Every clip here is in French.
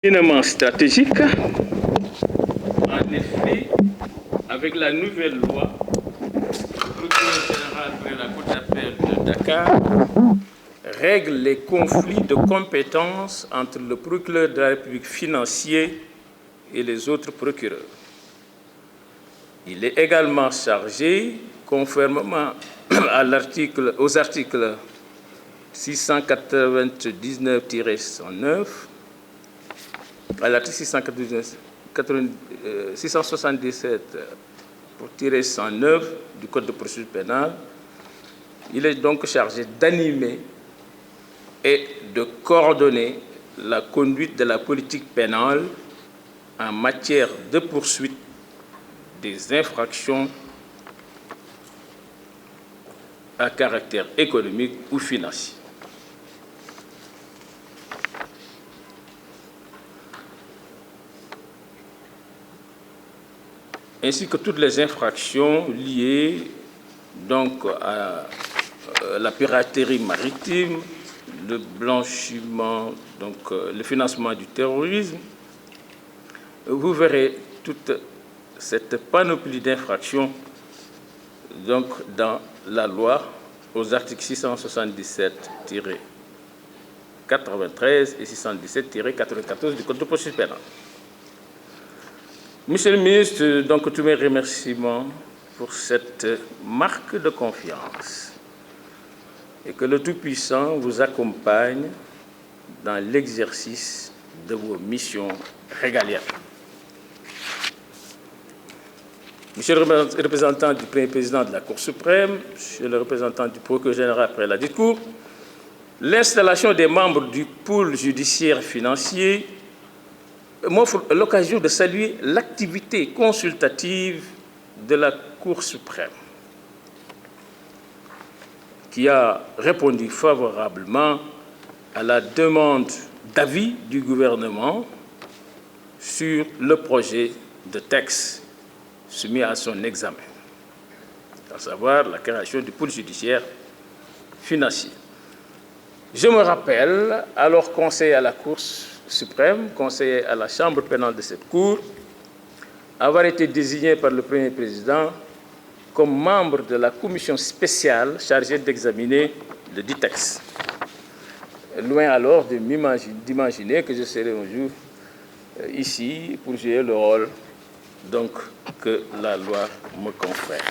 Éminemment stratégique. En effet, avec la nouvelle loi, le procureur général de la Cour d'appel de Dakar règle les conflits de compétences entre le procureur de la République financier et les autres procureurs. Il est également chargé, conformément aux articles 699-109, à l'article 677-109 du Code de procédure pénale, il est donc chargé d'animer et de coordonner la conduite de la politique pénale en matière de poursuite des infractions à caractère économique ou financier. Ainsi que toutes les infractions liées donc à la piraterie maritime, le blanchiment, donc le financement du terrorisme. Vous verrez toute cette panoplie d'infractions donc dans la loi aux articles 677-93 et 617-94 du Code de procédure pénale. Monsieur le ministre, donc tous mes remerciements pour cette marque de confiance et que le Tout-Puissant vous accompagne dans l'exercice de vos missions régaliennes. Monsieur le représentant du Premier président de la Cour suprême, Monsieur le représentant du procureur général après la dite Cour, l'installation des membres du pôle judiciaire financier m'offre l'occasion de saluer l'activité consultative de la Cour suprême, qui a répondu favorablement à la demande d'avis du gouvernement sur le projet de texte soumis à son examen, à savoir la création du pôle judiciaire financier. Je me rappelle, alors conseiller à la Cour suprême, conseiller à la Chambre pénale de cette Cour, avoir été désigné par le Premier président comme membre de la commission spéciale chargée d'examiner le dit texte. Loin alors d'imaginer que je serai un jour ici pour jouer le rôle donc, que la loi me confère.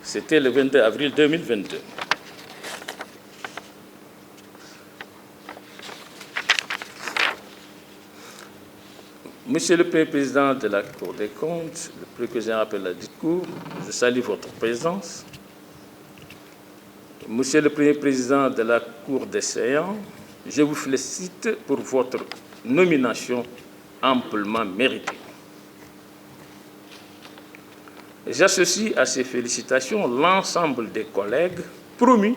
C'était le 22 avril 2022. Monsieur le Premier président de la Cour des comptes, le procureur général de la dite Cour, je salue votre présence. Monsieur le Premier président de la Cour des séants, je vous félicite pour votre nomination amplement méritée. J'associe à ces félicitations l'ensemble des collègues promus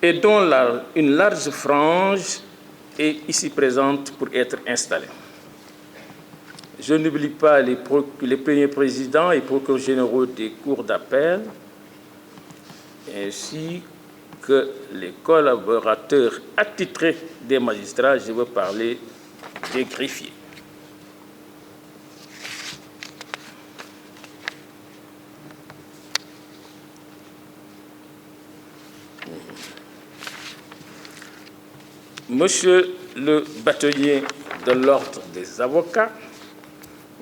et dont une large frange est ici présente pour être installée. Je n'oublie pas les premiers présidents et procureurs généraux des cours d'appel, ainsi que les collaborateurs attitrés des magistrats, je veux parler des greffiers. Monsieur le bâtonnier de l'Ordre des avocats,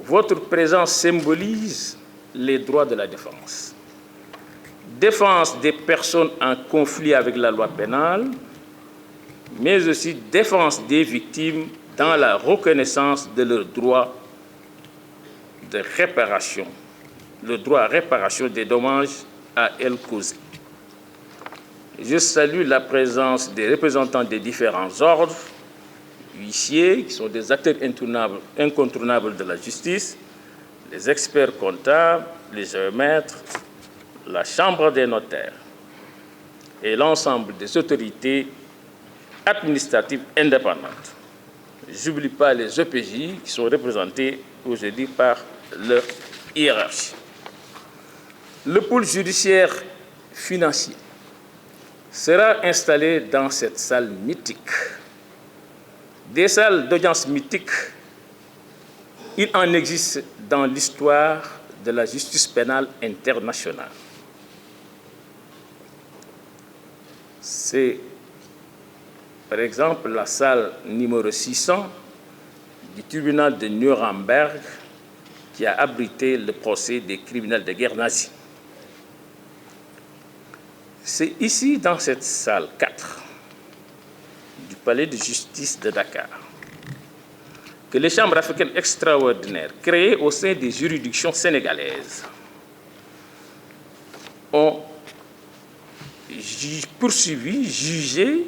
votre présence symbolise les droits de la défense. Défense des personnes en conflit avec la loi pénale, mais aussi défense des victimes dans la reconnaissance de leur droit de réparation, le droit à réparation des dommages à elles causés. Je salue la présence des représentants des différents ordres, huissiers, qui sont des acteurs incontournables de la justice, les experts comptables, les géomètres, la Chambre des notaires et l'ensemble des autorités administratives indépendantes. Je n'oublie pas les EPJ qui sont représentés aujourd'hui par leur hiérarchie. Le pôle judiciaire financier sera installé dans cette salle mythique. Des salles d'audience mythiques, il en existe dans l'histoire de la justice pénale internationale. C'est, par exemple, la salle numéro 600 du tribunal de Nuremberg qui a abrité le procès des criminels de guerre nazis. C'est ici, dans cette salle 4 du palais de justice de Dakar, que les chambres africaines extraordinaires créées au sein des juridictions sénégalaises ont poursuivi, jugé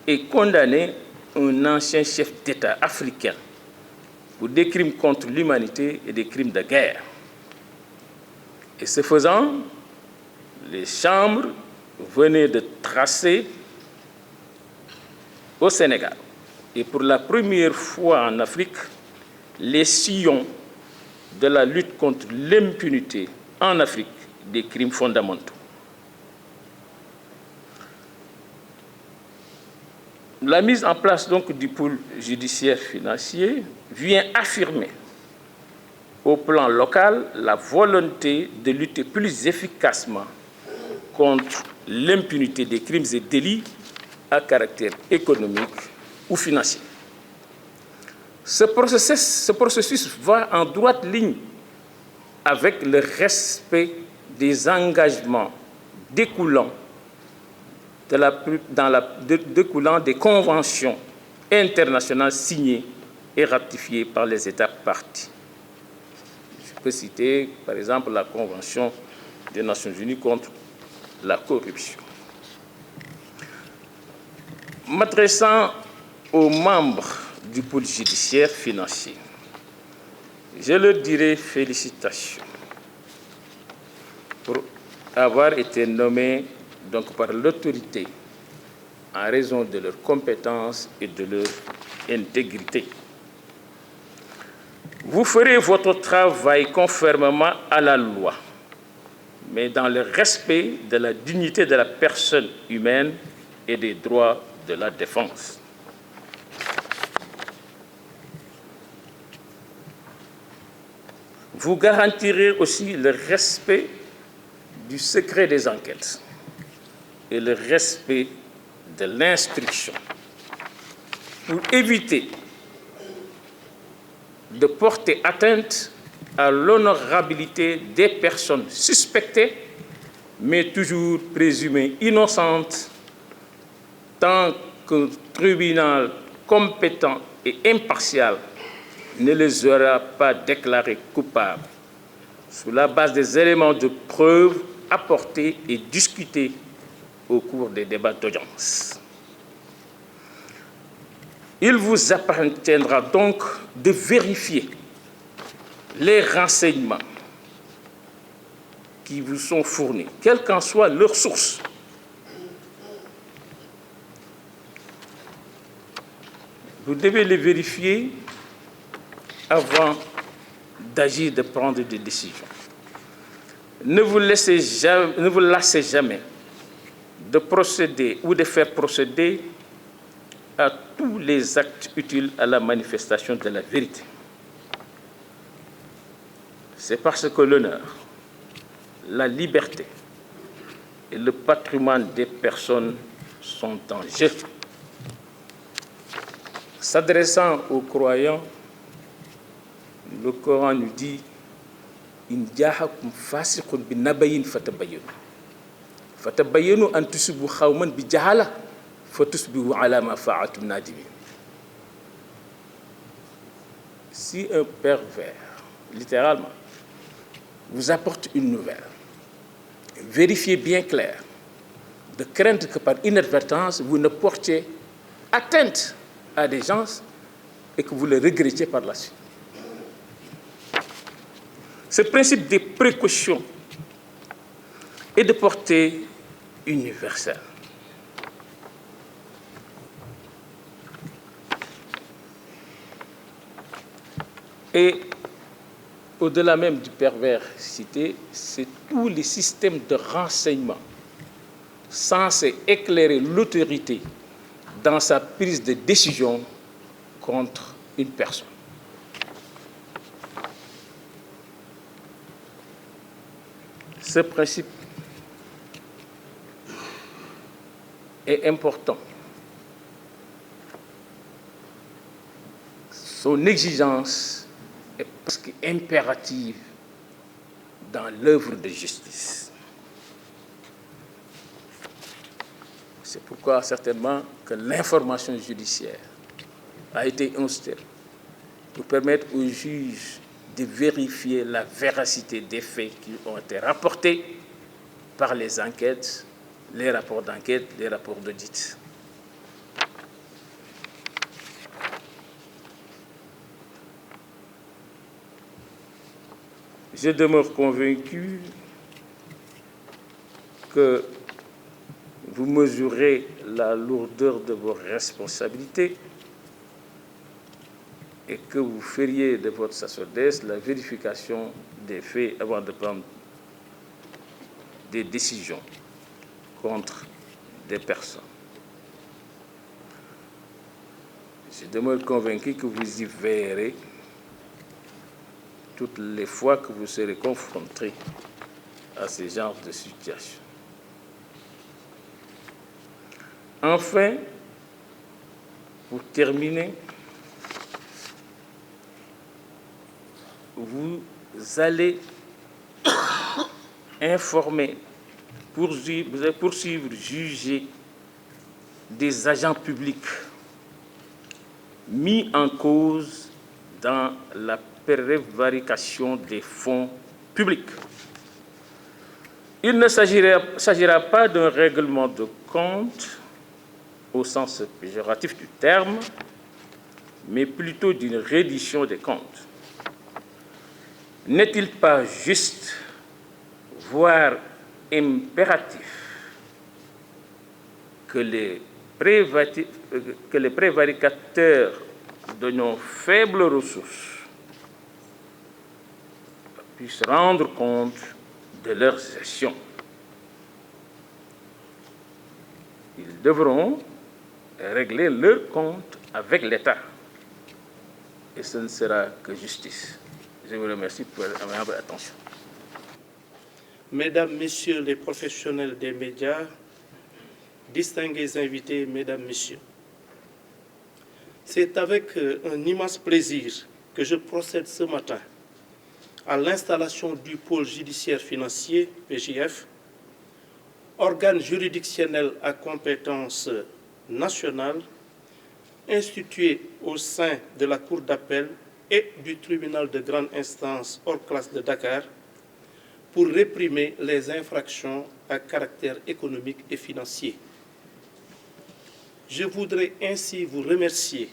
et condamné un ancien chef d'État africain pour des crimes contre l'humanité et des crimes de guerre. Et ce faisant, les chambres venaient de tracer au Sénégal, et pour la première fois en Afrique, les sillons de la lutte contre l'impunité en Afrique des crimes fondamentaux. La mise en place donc du pôle judiciaire financier vient affirmer au plan local la volonté de lutter plus efficacement contre l'impunité des crimes et délits à caractère économique ou financier. Ce processus va en droite ligne avec le respect des engagements découlant des conventions internationales signées et ratifiées par les États parties. Je peux citer, par exemple, la Convention des Nations Unies contre la corruption. M'adressant aux membres du pôle judiciaire financier, je leur dirai félicitations pour avoir été nommés donc par l'autorité en raison de leurs compétences et de leur intégrité. Vous ferez votre travail conformément à la loi, mais dans le respect de la dignité de la personne humaine et des droits de la défense. Vous garantirez aussi le respect du secret des enquêtes et le respect de l'instruction pour éviter de porter atteinte à l'honorabilité des personnes suspectées, mais toujours présumées innocentes, tant qu'un tribunal compétent et impartial ne les aura pas déclarés coupables sur la base des éléments de preuve apportés et discutés au cours des débats d'audience. Il vous appartiendra donc de vérifier les renseignements qui vous sont fournis, quelle qu'en soit leur source. Vous devez les vérifier avant d'agir, de prendre des décisions. Ne vous lassez jamais de procéder ou de faire procéder à tous les actes utiles à la manifestation de la vérité. C'est parce que l'honneur, la liberté et le patrimoine des personnes sont en jeu. S'adressant aux croyants, le Coran nous dit « In ja'akum fasiqun bi nabayin fatabayyanu. Fatabayyanu an tusibu khawman bi jahala fatusbihu ala ma fa'atum nadimin. » Si un pervers, littéralement, vous apporte une nouvelle, vérifiez bien clair, de crainte que par inadvertance, vous ne portiez atteinte à des gens et que vous le regrettiez par la suite. Ce principe des précautions est de portée universelle. Et au-delà même du pervers cité, c'est tous les systèmes de renseignement censé éclairer l'autorité dans sa prise de décision contre une personne. Ce principe est important. Son exigence est presque impérative dans l'œuvre de justice. C'est pourquoi certainement que l'information judiciaire a été instaurée pour permettre aux juges de vérifier la véracité des faits qui ont été rapportés par les enquêtes, les rapports d'enquête, les rapports d'audit. Je demeure convaincu que vous mesurez la lourdeur de vos responsabilités et que vous feriez de votre sacerdoce la vérification des faits avant de prendre des décisions contre des personnes. Je demeure convaincu que vous y veillerez toutes les fois que vous serez confrontés à ce genre de situation. Enfin, pour terminer, vous allez informer, poursuivre, juger des agents publics mis en cause dans la prévarication des fonds publics. Il ne s'agira pas d'un règlement de compte au sens péjoratif du terme, mais plutôt d'une reddition des comptes. N'est-il pas juste, voire impératif, que les prévaricateurs de nos faibles ressources puissent rendre compte de leur gestion? Ils devront régler leurs comptes avec l'État. Et ce ne sera que justice. Je vous remercie pour votre attention. Mesdames, Messieurs les professionnels des médias, distingués invités, Mesdames, Messieurs, c'est avec un immense plaisir que je procède ce matin à l'installation du pôle judiciaire financier, PJF, organe juridictionnel à compétence nationale, institué au sein de la Cour d'appel et du tribunal de grande instance hors classe de Dakar, pour réprimer les infractions à caractère économique et financier. Je voudrais ainsi vous remercier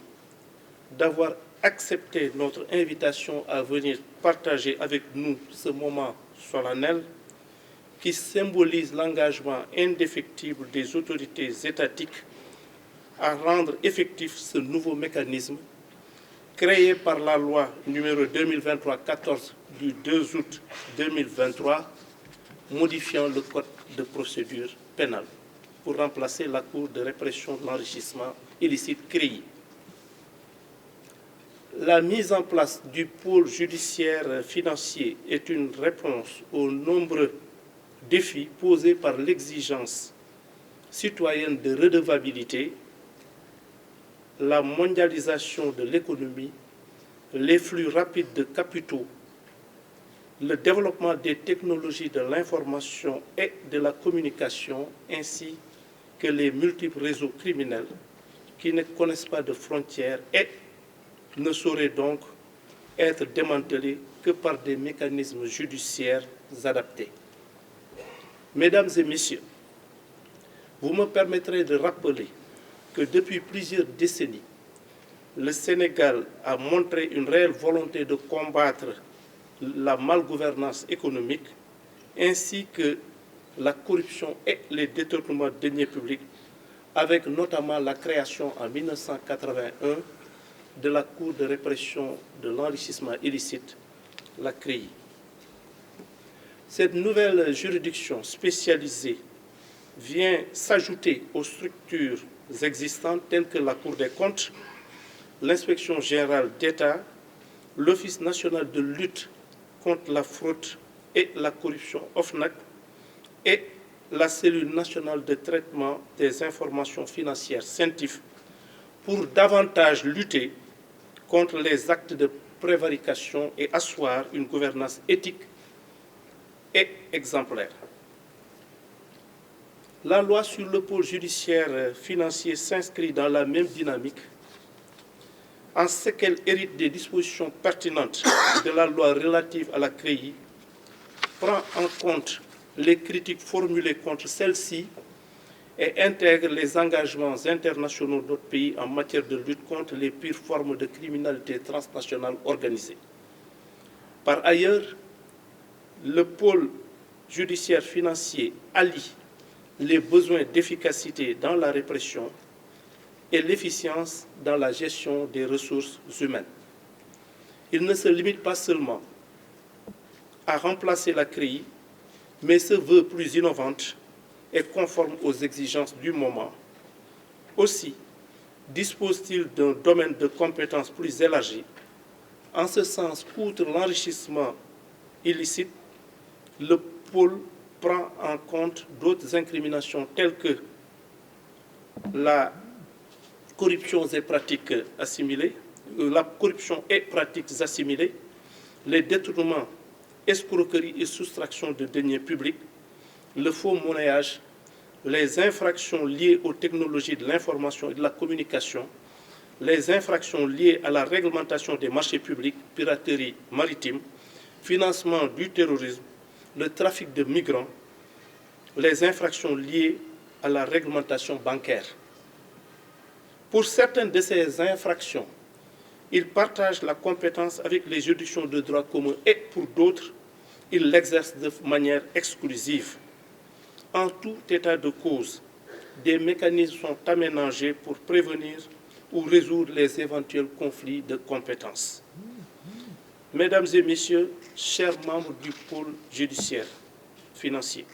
d'avoir accepté notre invitation à venir partager avec nous ce moment solennel qui symbolise l'engagement indéfectible des autorités étatiques à rendre effectif ce nouveau mécanisme créé par la loi numéro 2023-14 du 2 août 2023 modifiant le code de procédure pénale pour remplacer la Cour de répression de l'enrichissement illicite CREI. La mise en place du pôle judiciaire financier est une réponse aux nombreux défis posés par l'exigence citoyenne de redevabilité, la mondialisation de l'économie, les flux rapides de capitaux, le développement des technologies de l'information et de la communication, ainsi que les multiples réseaux criminels qui ne connaissent pas de frontières et ne sauraient donc être démantelés que par des mécanismes judiciaires adaptés. Mesdames et Messieurs, vous me permettrez de rappeler que depuis plusieurs décennies, le Sénégal a montré une réelle volonté de combattre la malgouvernance économique ainsi que la corruption et les détournements de deniers publics, avec notamment la création en 1981 de la Cour de répression de l'enrichissement illicite, la CREI. Cette nouvelle juridiction spécialisée vient s'ajouter aux structures existantes telles que la Cour des comptes, l'Inspection générale d'État, l'Office national de lutte contre la fraude et la corruption OFNAC et la cellule nationale de traitement des informations financières CENTIF pour davantage lutter contre les actes de prévarication et asseoir une gouvernance éthique et exemplaire. La loi sur le pôle judiciaire financier s'inscrit dans la même dynamique en ce qu'elle hérite des dispositions pertinentes de la loi relative à la CREI, prend en compte les critiques formulées contre celle-ci et intègre les engagements internationaux de notre pays en matière de lutte contre les pires formes de criminalité transnationale organisée. Par ailleurs, le pôle judiciaire financier allie les besoins d'efficacité dans la répression et l'efficience dans la gestion des ressources humaines. Il ne se limite pas seulement à remplacer la CREI, mais se veut plus innovante et conforme aux exigences du moment. Aussi, dispose-t-il d'un domaine de compétences plus élargi. En ce sens, outre l'enrichissement illicite, le pôle prend en compte d'autres incriminations telles que la corruption et pratiques assimilées, les détournements, escroqueries et soustractions de deniers publics, le faux monnayage, les infractions liées aux technologies de l'information et de la communication, les infractions liées à la réglementation des marchés publics, piraterie maritime, financement du terrorisme, le trafic de migrants, les infractions liées à la réglementation bancaire. Pour certaines de ces infractions, il partage la compétence avec les juridictions de droit commun et pour d'autres, il l'exerce de manière exclusive. En tout état de cause, des mécanismes sont aménagés pour prévenir ou résoudre les éventuels conflits de compétences. Mesdames et Messieurs, chers membres du pôle judiciaire financier,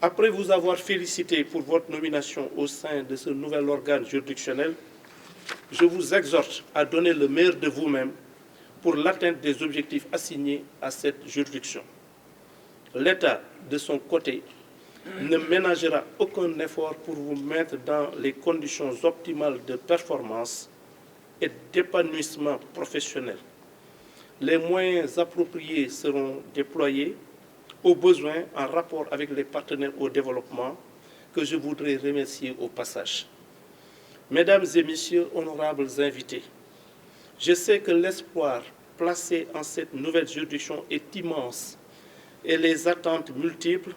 après vous avoir félicité pour votre nomination au sein de ce nouvel organe juridictionnel, je vous exhorte à donner le meilleur de vous-même pour l'atteinte des objectifs assignés à cette juridiction. L'État, de son côté, ne ménagera aucun effort pour vous mettre dans les conditions optimales de performance et d'épanouissement professionnel. Les moyens appropriés seront déployés au besoin en rapport avec les partenaires au développement que je voudrais remercier au passage. Mesdames et Messieurs, honorables invités, je sais que l'espoir placé en cette nouvelle juridiction est immense et les attentes multiples,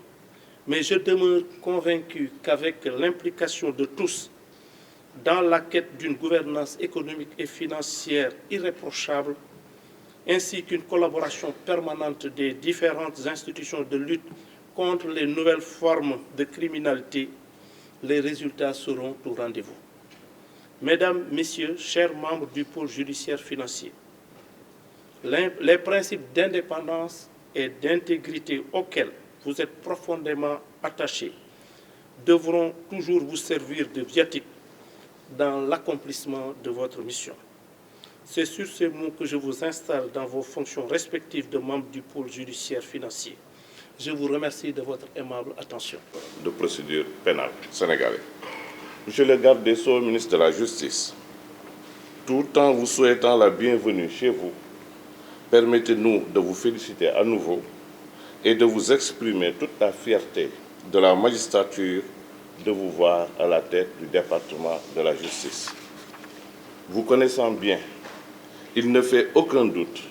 mais je demeure convaincu qu'avec l'implication de tous dans la quête d'une gouvernance économique et financière irréprochable, ainsi qu'une collaboration permanente des différentes institutions de lutte contre les nouvelles formes de criminalité, les résultats seront au rendez-vous. Mesdames, Messieurs, chers membres du pôle judiciaire financier, les principes d'indépendance et d'intégrité auxquels vous êtes profondément attachés devront toujours vous servir de viatique dans l'accomplissement de votre mission. C'est sur ces mots que je vous installe dans vos fonctions respectives de membres du pôle judiciaire financier. Je vous remercie de votre aimable attention. De procédure pénale sénégalais. Monsieur le garde des Sceaux, ministre de la Justice, tout en vous souhaitant la bienvenue chez vous, permettez-nous de vous féliciter à nouveau et de vous exprimer toute la fierté de la magistrature de vous voir à la tête du département de la justice. Vous connaissant bien, il ne fait aucun doute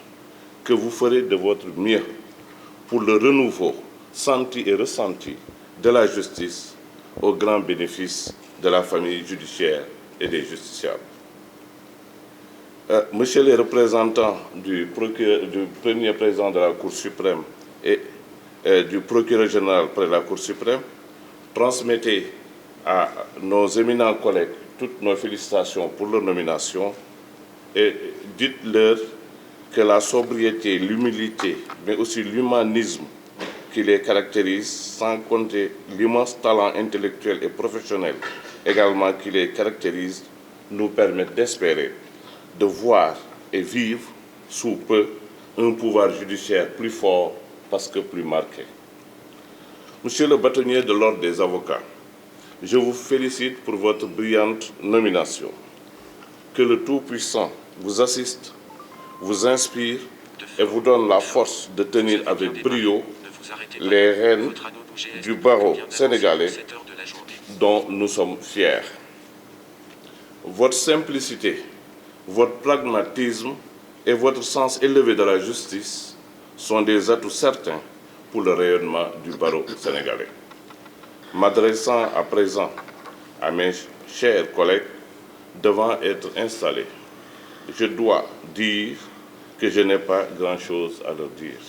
que vous ferez de votre mieux pour le renouveau senti et ressenti de la justice au grand bénéfice de la famille judiciaire et des justiciables. Monsieur les représentants du premier président de la Cour suprême et du procureur général près de la Cour suprême, transmettez à nos éminents collègues toutes nos félicitations pour leur nomination et dites-leur que la sobriété, l'humilité, mais aussi l'humanisme qui les caractérise, sans compter l'immense talent intellectuel et professionnel également qui les caractérise, nous permettent d'espérer, de voir et vivre sous peu un pouvoir judiciaire plus fort parce que plus marqué. Monsieur le bâtonnier de l'Ordre des avocats, je vous félicite pour votre brillante nomination. Que le Tout-Puissant vous assiste, vous inspire et vous donne la force de tenir avec brio les rênes du barreau sénégalais dont nous sommes fiers. Votre simplicité, votre pragmatisme et votre sens élevé de la justice sont des atouts certains pour le rayonnement du barreau sénégalais. M'adressant à présent à mes chers collègues devant être installés, je dois dire que je n'ai pas grand-chose à leur dire,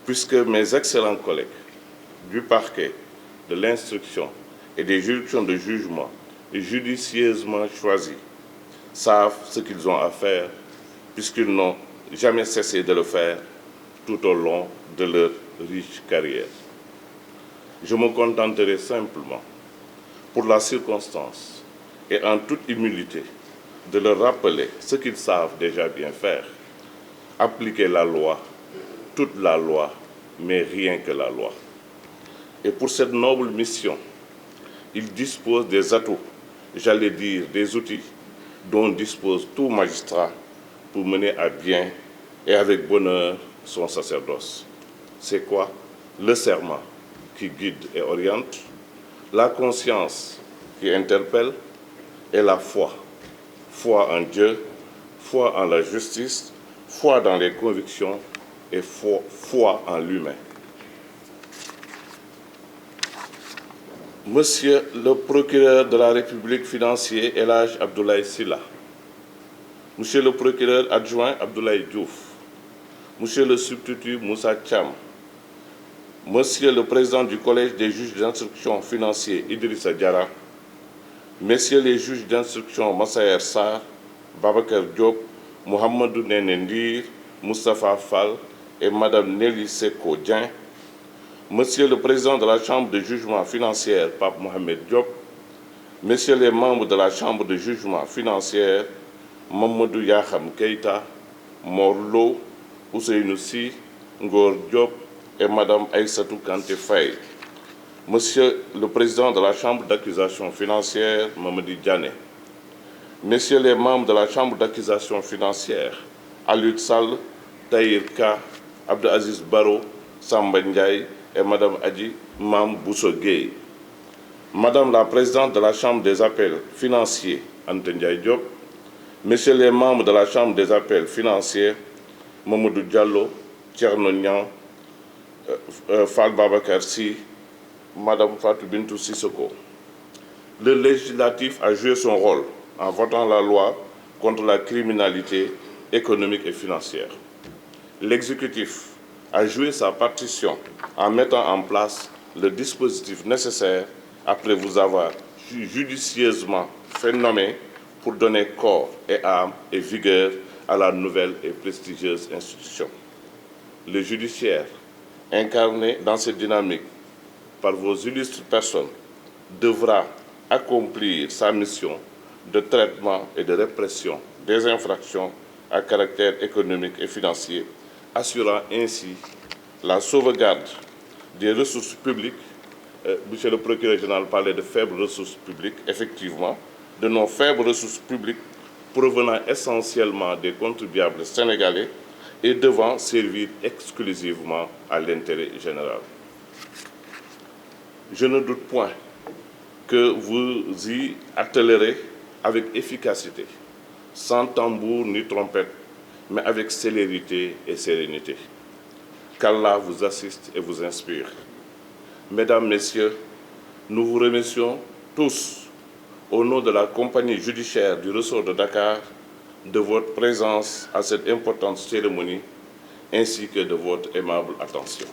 puisque mes excellents collègues du parquet, de l'instruction et des juridictions de jugement judicieusement choisis savent ce qu'ils ont à faire, puisqu'ils n'ont jamais cessé de le faire tout au long de leur riche carrière. Je me contenterai simplement, pour la circonstance et en toute humilité, de leur rappeler ce qu'ils savent déjà bien faire: appliquer la loi, toute la loi, mais rien que la loi. Et pour cette noble mission, ils disposent des atouts, j'allais dire des outils, dont dispose tout magistrat pour mener à bien et avec bonheur son sacerdoce. C'est quoi? Le serment qui guide et oriente, la conscience qui interpelle et la foi. Foi en Dieu, foi en la justice, foi dans les convictions et foi en l'humain. Monsieur le procureur de la République financier El Hadj Abdoulaye Sylla, Monsieur le procureur adjoint Abdoulaye Diouf, Monsieur le substitut Moussa Thiam, Monsieur le président du collège des juges d'instruction financiers Idrissa Diarra, Messieurs les juges d'instruction Massaer Sarr, Babacar Diop, Mohamedou Néné Ndir, Moustapha Fall et Madame Nelly Seko Dieng, Monsieur le président de la Chambre de jugement financière Pape Mohamed Diop, Messieurs les membres de la Chambre de jugement financière Mamadou Yaham Keita, Morlo, Ousseynou Sy, Ngor Diop et Madame Aïssatou Kanté Faye, Monsieur le président de la Chambre d'accusation financière Mamadi Diané, Messieurs les membres de la Chambre d'accusation financière Alioune Sall, Tahir Ka, Abdou Aziz Baro, Samba Ndiaye et Madame Adji Mam Bousso Gueye, Madame la présidente de la Chambre des appels financiers Anta Ndiaye Diop, Messieurs les membres de la Chambre des appels financiers Mamadou Diallo, Thierno Niang, Fall Babacar Sy, Madame Fatou Bintou Sissoko. Le législatif a joué son rôle en votant la loi contre la criminalité économique et financière. L'exécutif a joué sa partition en mettant en place le dispositif nécessaire après vous avoir judicieusement fait nommer pour donner corps et âme et vigueur à la nouvelle et prestigieuse institution. Le judiciaire, incarné dans cette dynamique par vos illustres personnes, devra accomplir sa mission de traitement et de répression des infractions à caractère économique et financier, assurant ainsi la sauvegarde des ressources publiques. Monsieur le procureur général parlait de faibles ressources publiques, effectivement, de nos faibles ressources publiques provenant essentiellement des contribuables sénégalais et devant servir exclusivement à l'intérêt général. Je ne doute point que vous y attellerez avec efficacité, sans tambour ni trompette, mais avec célérité et sérénité. Qu'Allah vous assiste et vous inspire. Mesdames, Messieurs, nous vous remercions tous, au nom de la compagnie judiciaire du ressort de Dakar, de votre présence à cette importante cérémonie, ainsi que de votre aimable attention.